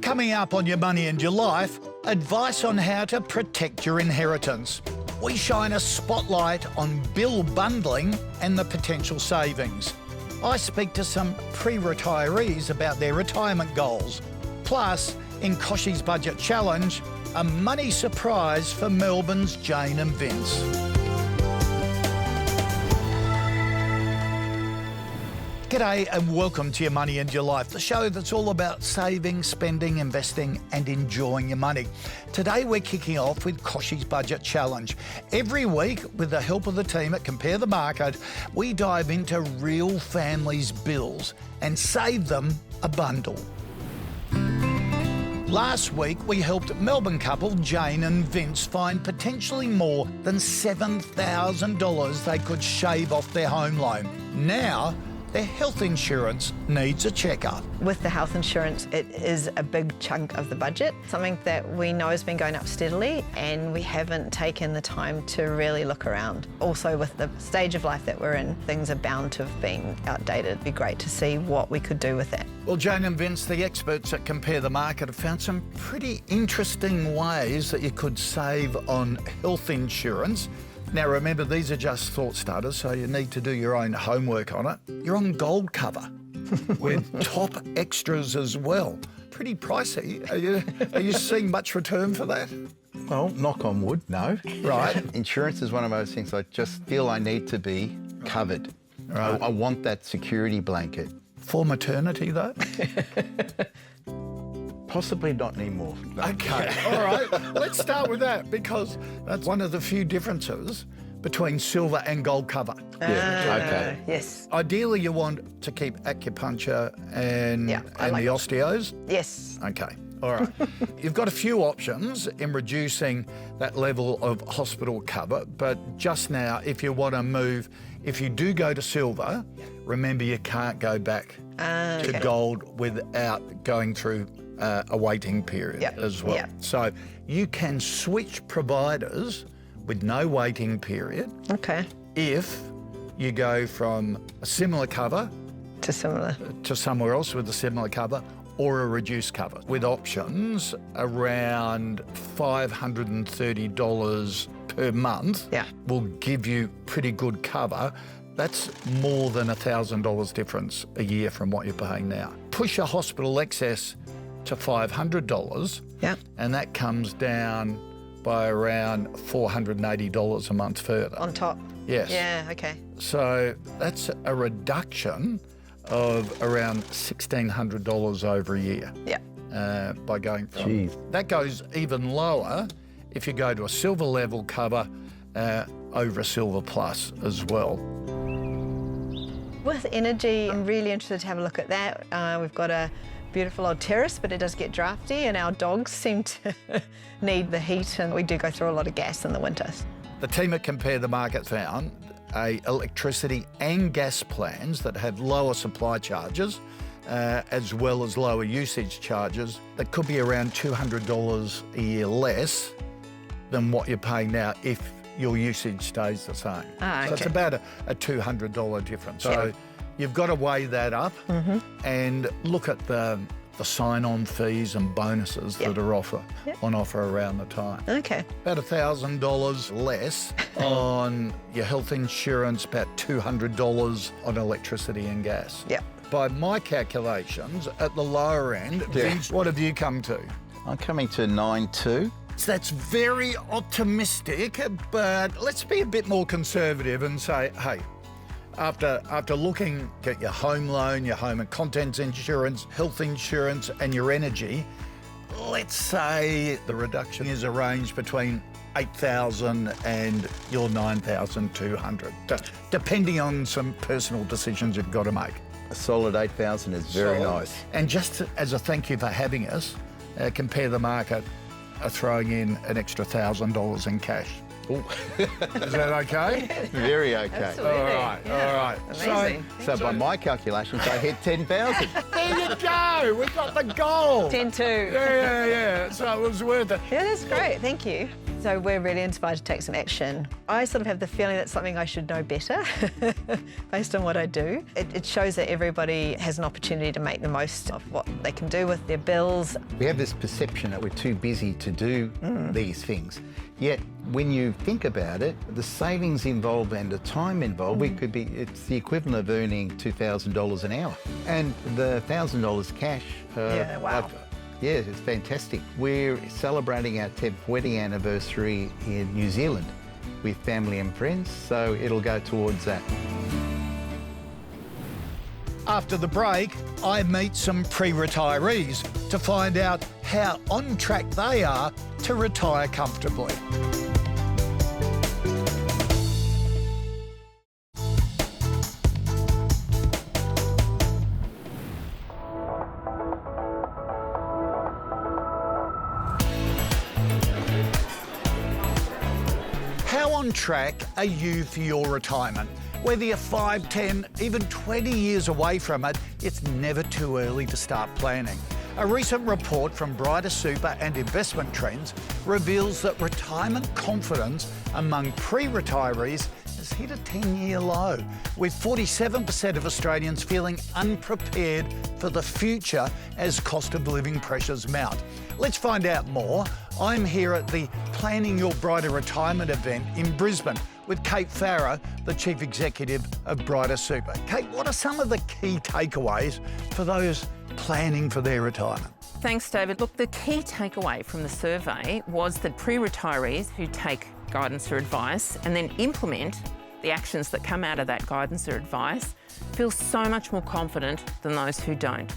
Coming up on Your Money and Your Life, advice on how to protect your inheritance. We shine a spotlight on bill bundling and the potential savings. I speak to some pre-retirees about their retirement goals. Plus, in Kochie's Budget Challenge, a money surprise for Melbourne's Jane and Vince. G'day and welcome to Your Money and Your Life, the show that's all about saving, spending, investing and enjoying your money. Today we're kicking off with Kochie's Budget Challenge. Every week, with the help of the team at Compare the Market, we dive into real families' bills and save them a bundle. Last week, we helped Melbourne couple Jane and Vince find potentially more than $7,000 they could shave off their home loan. Now, their health insurance needs a checkup. With the health insurance, it is a big chunk of the budget, something that we know has been going up steadily and we haven't taken the time to really look around. Also, with the stage of life that we're in, things are bound to have been outdated. It'd be great to see what we could do with that. Well, Jane and Vince, the experts at Compare the Market, have found some pretty interesting ways that you could save on health insurance. Now, remember, these are just thought starters, so you need to do your own homework on it. You're on gold cover with top extras as well. Pretty pricey. Are you seeing much return for that? Well, knock on wood, no. Right. Insurance is one of those things I just feel I need to be covered. Right. I want that security blanket. For maternity, though? Possibly not anymore. No. Okay, all right. Let's start with that because that's one of the few differences between silver and gold cover. Okay. Yes. Ideally, you want to keep acupuncture and the osteos? Yes. Okay, all right. You've got a few options in reducing that level of hospital cover, but just now, if you want to move, if you do go to silver, remember you can't go back to gold without going through a waiting period as well. Yep. So you can switch providers with no waiting period if you go from a similar cover To similar. to somewhere else with a similar cover or a reduced cover with options around $530 per month will give you pretty good cover. That's more than $1,000 difference a year from what you're paying now. Push your hospital excess to $500, and that comes down by around $480 a month further. On top? Yes. Yeah, okay. So that's a reduction of around $1,600 over a year. By going from... Jeez. That goes even lower if you go to a silver level cover over a silver plus as well. With energy, I'm really interested to have a look at that. We've got a beautiful old terrace, but it does get drafty and our dogs seem to need the heat and we do go through a lot of gas in the winters. The team at Compare the Market found electricity and gas plans that have lower supply charges as well as lower usage charges that could be around $200 a year less than what you're paying now if your usage stays the same. So it's about a $200 difference. So you've got to weigh that up and look at the sign-on fees and bonuses that are on offer around the time. Okay. About $1,000 less on your health insurance, about $200 on electricity and gas. By my calculations, at the lower end, Vince, what have you come to? I'm coming to 9.2. So that's very optimistic, but let's be a bit more conservative and say, hey, after looking at your home loan, your home and contents insurance, health insurance and your energy, let's say the reduction is a range between $8,000 and your $9,200, depending on some personal decisions you've got to make. A solid 8,000 is very nice. And just as a thank you for having us, Compare the Market are throwing in an extra $1,000 in cash. Ooh. Is that okay? Very okay. Absolutely. All right, all right. Amazing. So by my calculations, I hit 10,000. There you go. We got the goal. 10-2. Yeah. So it was worth it. Yeah, that's great. Thank you. So we're really inspired to take some action. I sort of have the feeling that's something I should know better based on what I do. It shows that everybody has an opportunity to make the most of what they can do with their bills. We have this perception that we're too busy to do these things. Yet, when you think about it, the savings involved and the time involved, it's the equivalent of earning $2,000 an hour. And the $1,000 cash. Yeah, wow. Yeah, it's fantastic. We're celebrating our 10th wedding anniversary in New Zealand with family and friends, so it'll go towards that. After the break, I meet some pre-retirees to find out how on track they are to retire comfortably. How on track are you for your retirement? Whether you're 5, 10, even 20 years away from it, it's never too early to start planning. A recent report from Brighter Super and Investment Trends reveals that retirement confidence among pre-retirees has hit a 10-year low, with 47% of Australians feeling unprepared for the future as cost of living pressures mount. Let's find out more. I'm here at the Planning Your Brighter Retirement event in Brisbane with Kate Farrer, the Chief Executive of Brighter Super. Kate, what are some of the key takeaways for those planning for their retirement? Thanks, David. Look, the key takeaway from the survey was that pre-retirees who take guidance or advice and then implement the actions that come out of that guidance or advice feel so much more confident than those who don't.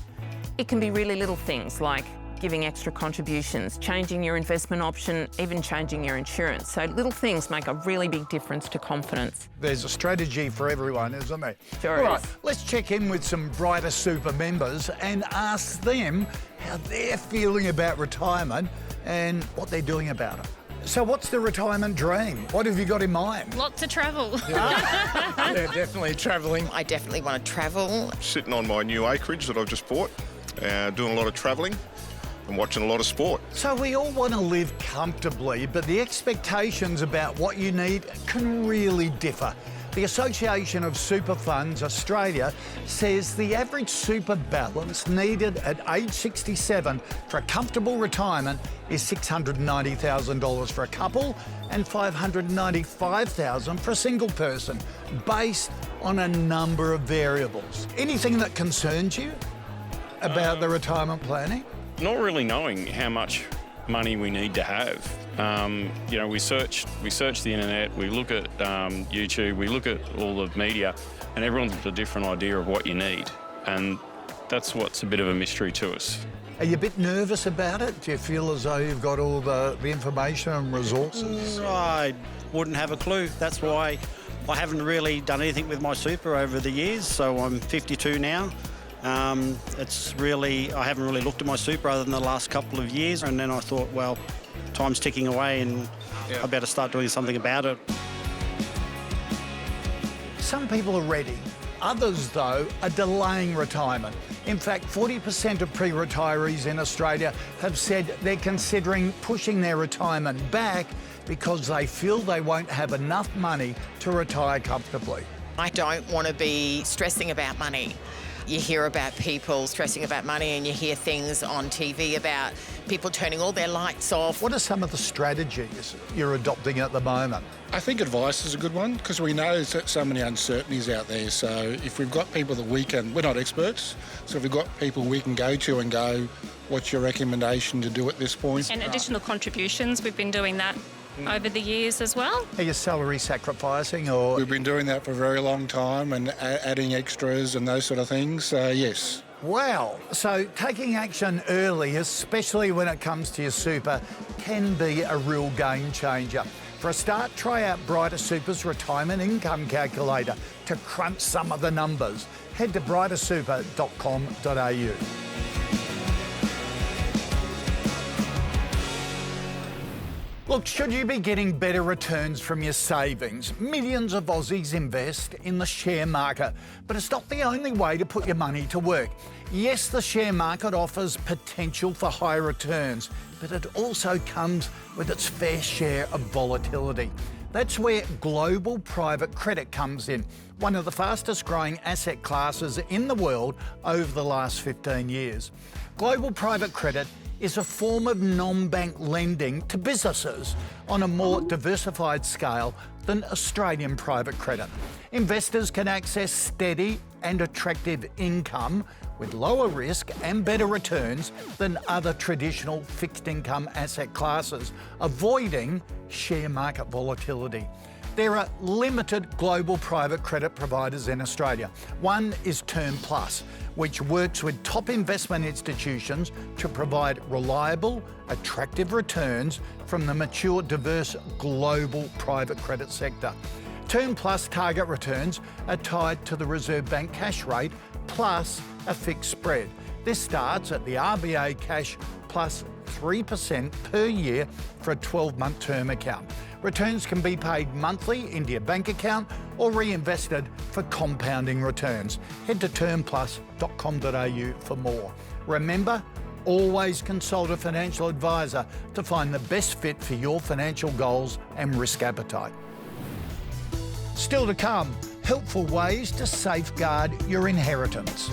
It can be really little things like giving extra contributions, changing your investment option, even changing your insurance. So little things make a really big difference to confidence. There's a strategy for everyone, isn't there? Sure All right, is. let's check in with some Brighter Super members and ask them how they're feeling about retirement and what they're doing about it. So what's the retirement dream? What have you got in mind? Lots of travel. Yeah, definitely travelling. I definitely want to travel. Sitting on my new acreage that I've just bought, doing a lot of travelling and watching a lot of sport. So we all want to live comfortably, but the expectations about what you need can really differ. The Association of Super Funds Australia says the average super balance needed at age 67 for a comfortable retirement is $690,000 for a couple and $595,000 for a single person, based on a number of variables. Anything that concerns you about the retirement planning? Not really knowing how much money we need to have. You know, we search the internet, we look at YouTube, we look at all the media, and everyone's got a different idea of what you need. And that's what's a bit of a mystery to us. Are you a bit nervous about it? Do you feel as though you've got all the information and resources? I wouldn't have a clue. That's why I haven't really done anything with my super over the years. So I'm 52 now. I haven't really looked at my super other than the last couple of years. And then I thought, well, time's ticking away and I better start doing something about it. Some people are ready. Others, though, are delaying retirement. In fact, 40% of pre-retirees in Australia have said they're considering pushing their retirement back because they feel they won't have enough money to retire comfortably. I don't want to be stressing about money. You hear about people stressing about money and you hear things on TV about people turning all their lights off. What are some of the strategies you're adopting at the moment? I think advice is a good one because we know that so many uncertainties out there. So if we've got people that we're not experts, so if we've got people we can go to and go, what's your recommendation to do at this point? And additional contributions, we've been doing that over the years as well. Are you salary sacrificing or...? We've been doing that for a very long time and adding extras and those sort of things, yes. Wow. So taking action early, especially when it comes to your super, can be a real game changer. For a start, try out Brighter Super's retirement income calculator to crunch some of the numbers. Head to brightersuper.com.au. Look, should you be getting better returns from your savings? Millions of Aussies invest in the share market, but it's not the only way to put your money to work. Yes, the share market offers potential for high returns, but it also comes with its fair share of volatility. That's where global private credit comes in, one of the fastest growing asset classes in the world over the last 15 years. Global private credit is a form of non-bank lending to businesses on a more diversified scale than Australian private credit. Investors can access steady and attractive income with lower risk and better returns than other traditional fixed income asset classes, avoiding share market volatility. There are limited global private credit providers in Australia. One is Term Plus, which works with top investment institutions to provide reliable, attractive returns from the mature, diverse global private credit sector. Term Plus target returns are tied to the Reserve Bank cash rate plus a fixed spread. This starts at the RBA cash plus 3% per year for a 12-month term account. Returns can be paid monthly into your bank account or reinvested for compounding returns. Head to termplus.com.au for more. Remember, always consult a financial advisor to find the best fit for your financial goals and risk appetite. Still to come, helpful ways to safeguard your inheritance.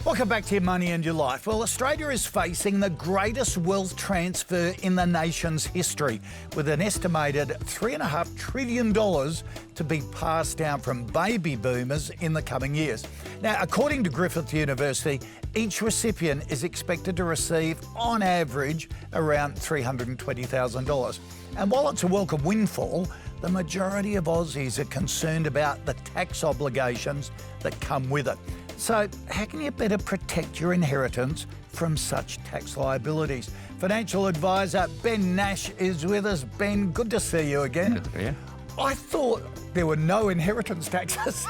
Welcome back to Your Money and Your Life. Well, Australia is facing the greatest wealth transfer in the nation's history, with an estimated $3.5 trillion to be passed down from baby boomers in the coming years. Now, according to Griffith University, each recipient is expected to receive, on average, around $320,000. And while it's a welcome windfall, the majority of Aussies are concerned about the tax obligations that come with it. So how can you better protect your inheritance from such tax liabilities? Financial advisor Ben Nash is with us. Ben, good to see you again. Good to be here. I thought there were no inheritance taxes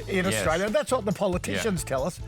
in Australia. That's what the politicians tell us.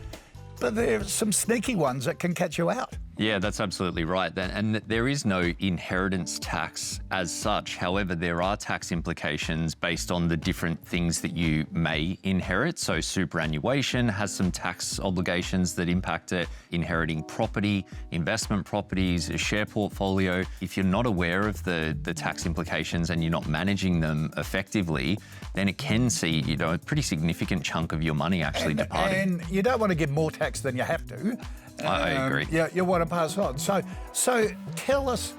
But there are some sneaky ones that can catch you out. Yeah, that's absolutely right. And there is no inheritance tax as such. However, there are tax implications based on the different things that you may inherit. So superannuation has some tax obligations that impact it, inheriting property, investment properties, a share portfolio. If you're not aware of the tax implications and you're not managing them effectively, then it can see, a pretty significant chunk of your money actually departing. And you don't want to give more tax than you have to. I agree. Yeah, you want to pass on. So tell us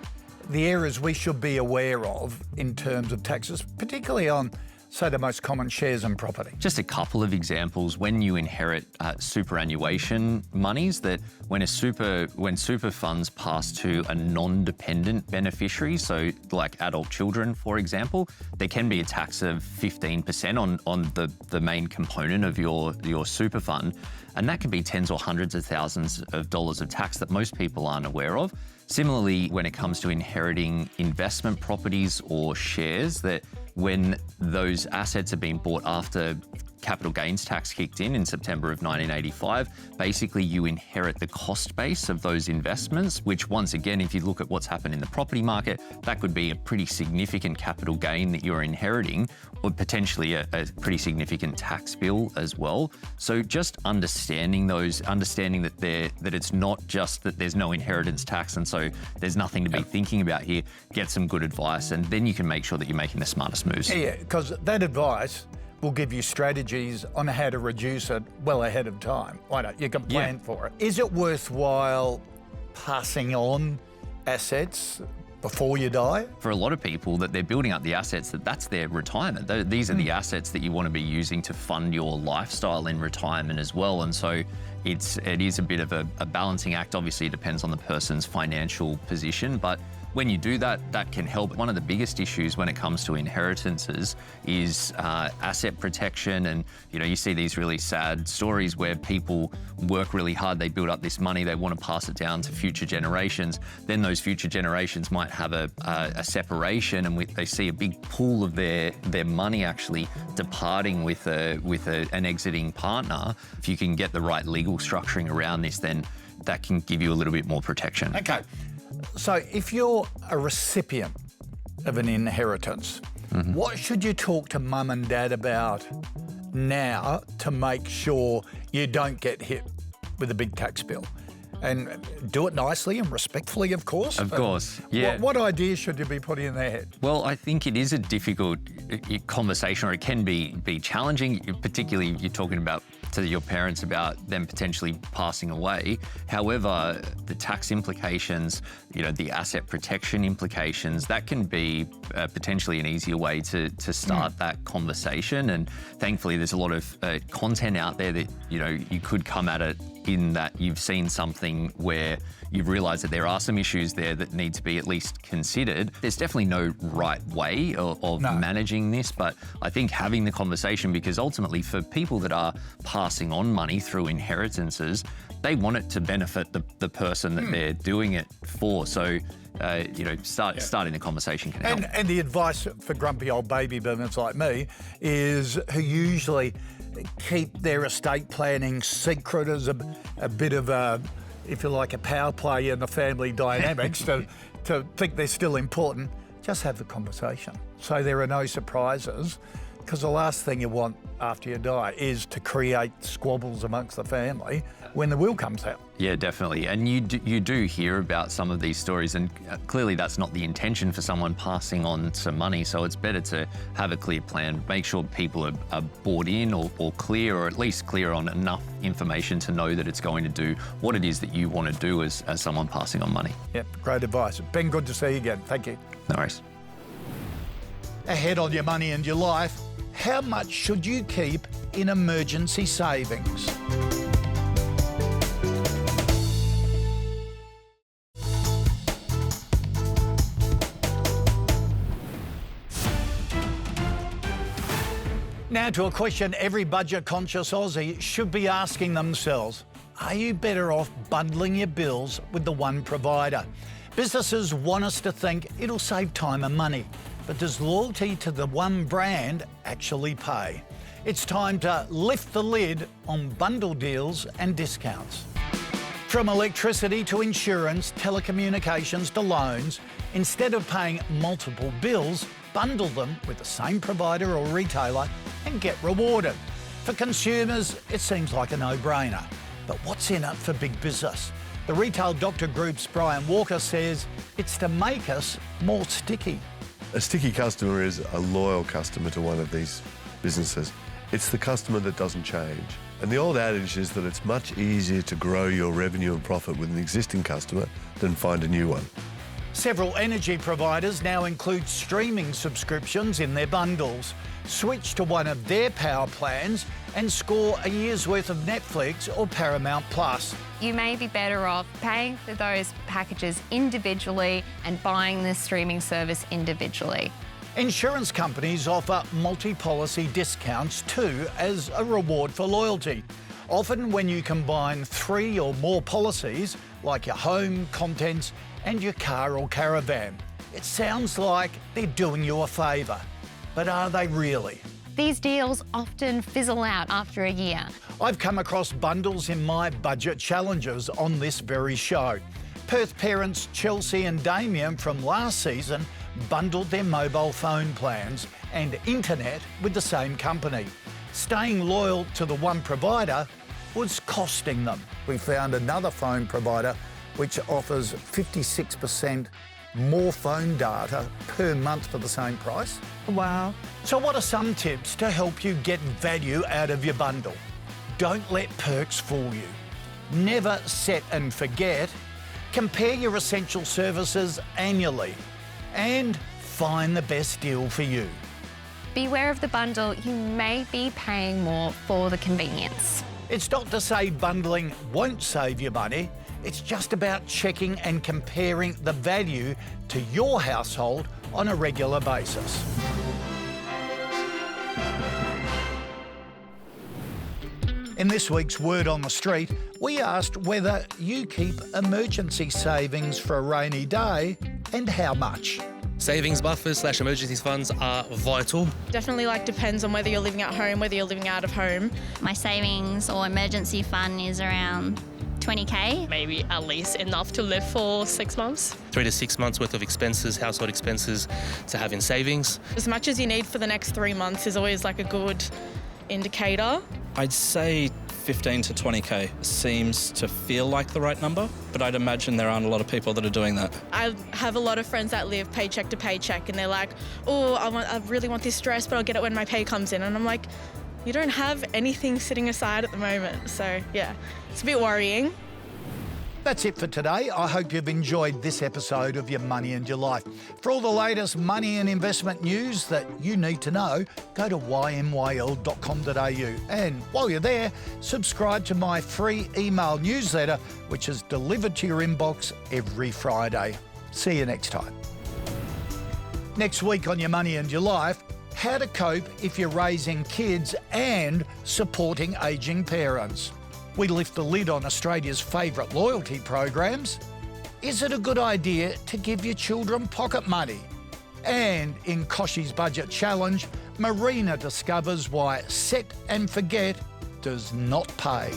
the areas we should be aware of in terms of taxes, particularly on, say, the most common shares and property. Just a couple of examples. When you inherit superannuation monies, that when super funds pass to a non-dependent beneficiary, so like adult children, for example, there can be a tax of 15% on the main component of your super fund. And that can be tens or hundreds of thousands of dollars of tax that most people aren't aware of. Similarly, when it comes to inheriting investment properties or shares, that when those assets are being bought after capital gains tax kicked in September of 1985, basically you inherit the cost base of those investments, which once again, if you look at what's happened in the property market, that could be a pretty significant capital gain that you're inheriting, or potentially a pretty significant tax bill as well. So just understanding that it's not just that there's no inheritance tax and so there's nothing to be thinking about here, get some good advice and then you can make sure that you're making the smartest moves. Yeah, because that advice will give you strategies on how to reduce it well ahead of time. Why not? You can plan for it. Is it worthwhile passing on assets before you die? For a lot of people, that they're building up the assets, that's their retirement. These are the assets that you want to be using to fund your lifestyle in retirement as well. And so it is a bit of a balancing act. Obviously, it depends on the person's financial position, but when you do that, that can help. One of the biggest issues when it comes to inheritances is asset protection. And, you see these really sad stories where people work really hard, they build up this money, they want to pass it down to future generations. Then those future generations might have a separation, and they see a big pool of their money actually departing with an exiting partner. If you can get the right legal structuring around this, then that can give you a little bit more protection. Okay, so if you're a recipient of an inheritance, what should you talk to mum and dad about now to make sure you don't get hit with a big tax bill? And do it nicely and respectfully, of course. Of course, yeah. What ideas should you be putting in their head? Well, I think it is a difficult conversation, or it can be challenging, particularly you're talking about to your parents about them potentially passing away. However, the tax implications, the asset protection implications, that can be potentially an easier way to start that conversation. And thankfully, there's a lot of content out there that, you could come at it in that you've seen something where you've realised that there are some issues there that need to be at least considered. There's definitely no right way of managing this, but I think having the conversation, because ultimately for people that are passing on money through inheritances, they want it to benefit the person that they're doing it for. So, starting the conversation can help. And the advice for grumpy old baby boomers like me is who usually keep their estate planning secret as a bit of a, if you like, a power play in the family dynamics to think they're still important. Just have the conversation so there are no surprises, because the last thing you want after you die is to create squabbles amongst the family when the will comes out. Yeah, definitely. And you do hear about some of these stories, and clearly that's not the intention for someone passing on some money. So it's better to have a clear plan, make sure people are bought in or clear, or at least clear on enough information to know that it's going to do what it is that you want to do as someone passing on money. Yep, great advice. Ben, good to see you again. Thank you. No worries. Ahead on your money and your life, how much should you keep in emergency savings? Now to a question every budget-conscious Aussie should be asking themselves. Are you better off bundling your bills with the one provider? Businesses want us to think it'll save time and money, but does loyalty to the one brand actually pay? It's time to lift the lid on bundle deals and discounts. From electricity to insurance, telecommunications to loans, instead of paying multiple bills, bundle them with the same provider or retailer and get rewarded. For consumers, it seems like a no-brainer. But what's in it for big business? The Retail Doctor Group's Brian Walker says it's to make us more sticky. A sticky customer is a loyal customer to one of these businesses. It's the customer that doesn't change. And the old adage is that it's much easier to grow your revenue and profit with an existing customer than find a new one. Several energy providers now include streaming subscriptions in their bundles. Switch to one of their power plans and score a year's worth of Netflix or Paramount Plus. You may be better off paying for those packages individually and buying the streaming service individually. Insurance companies offer multi-policy discounts too as a reward for loyalty. Often when you combine 3 or more policies, like your home, contents and your car or caravan. It sounds like they're doing you a favour, but are they really? These deals often fizzle out after a year. I've come across bundles in my budget challenges on this very show. Perth parents Chelsea and Damien from last season bundled their mobile phone plans and internet with the same company. Staying loyal to the one provider was costing them. We found another phone provider which offers 56% more phone data per month for the same price. Wow. So what are some tips to help you get value out of your bundle? Don't let perks fool you. Never set and forget. Compare your essential services annually and find the best deal for you. Beware of the bundle. You may be paying more for the convenience. It's not to say bundling won't save you money. It's just about checking and comparing the value to your household on a regular basis. In this week's Word on the Street, we asked whether you keep emergency savings for a rainy day and how much. Savings buffers / emergency funds are vital. Definitely depends on whether you're living at home, whether you're living out of home. My savings or emergency fund is around 20k. Maybe at least enough to live for 6 months. 3 to 6 months worth of expenses, household expenses to have in savings. As much as you need for the next 3 months is always a good indicator. I'd say 15 to 20k seems to feel like the right number, but I'd imagine there aren't a lot of people that are doing that. I have a lot of friends that live paycheck to paycheck and they're like, oh, I really want this dress, but I'll get it when my pay comes in. And I'm like, you don't have anything sitting aside at the moment. So yeah, it's a bit worrying. That's it for today. I hope you've enjoyed this episode of Your Money and Your Life. For all the latest money and investment news that you need to know, go to ymyl.com.au. And while you're there, subscribe to my free email newsletter, which is delivered to your inbox every Friday. See you next time. Next week on Your Money and Your Life, how to cope if you're raising kids and supporting ageing parents. We lift the lid on Australia's favourite loyalty programs. Is it a good idea to give your children pocket money? And in Kochie's Budget Challenge, Marina discovers why set and forget does not pay.